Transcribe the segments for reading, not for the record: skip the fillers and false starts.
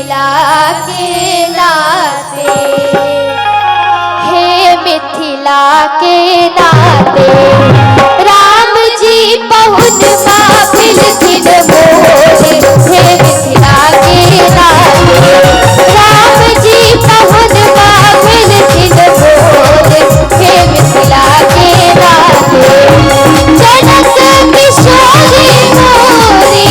मिथिला के नाते, हे मिथिला के नाते राम जी पहुँच माफिल दिन मोरे, हे मिथिला के नाते राम जी पहुँच माफिल दिन मोरे, हे मिथिला के नाते जनक किशोरी मोरी।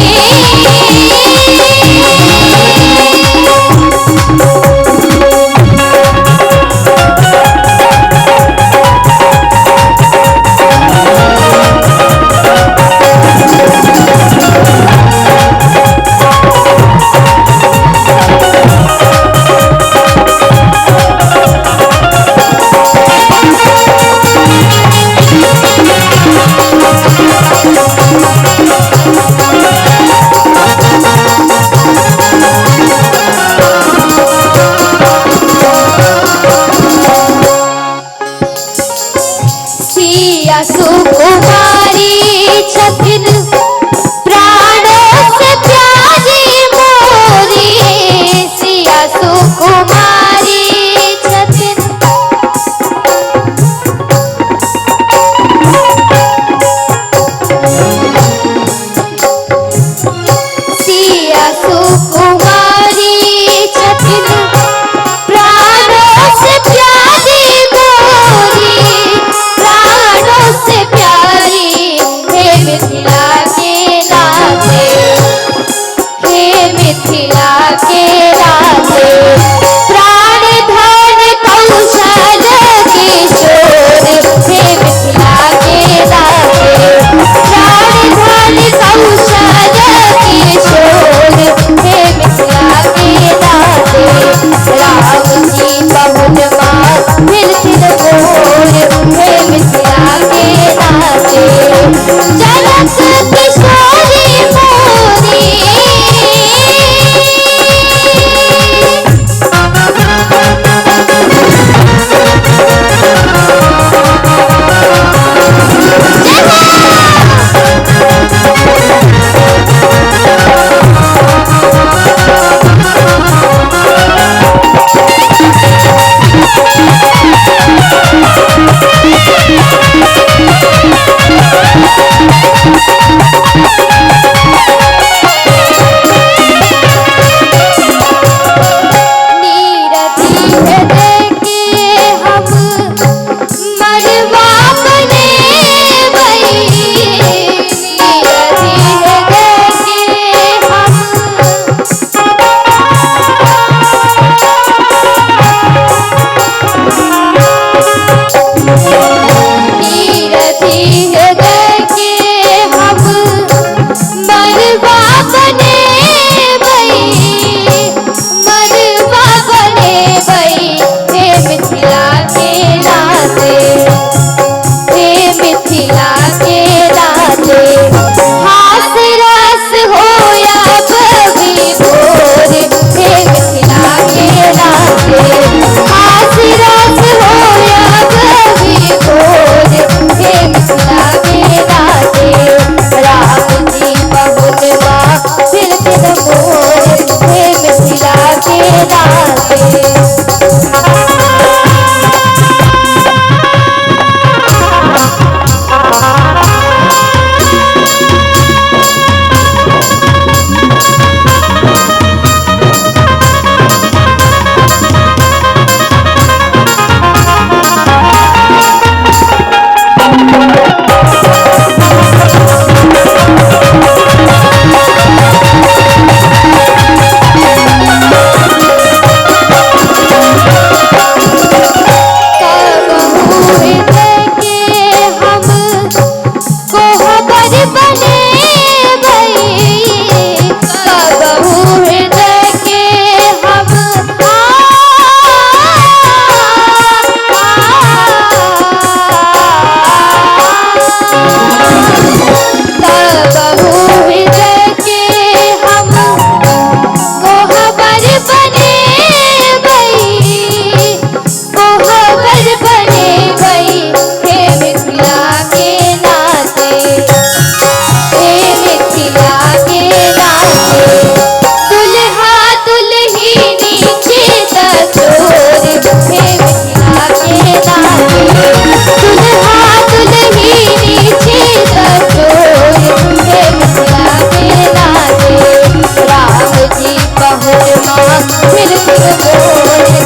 सुकुमारी छथिन प्राणों से प्यारी मोरी, सिया सुकुमारी छथिन सिया सुकुमारी छथिन प्राणों से प्यारी मोरी, प्राणों से प्यारी, हे मिथिला के नाते, हे मिथिला के नाते प्राण धन कौशल किशोर, हे मिथिला के नाते प्राण धन कौशल किशोर, हे मिथिला के नाते राम जी पहुँच माफिल दिन मोरे, हे मिथिला के नाते जनक किशोरी मोरी। मृत्यु मोर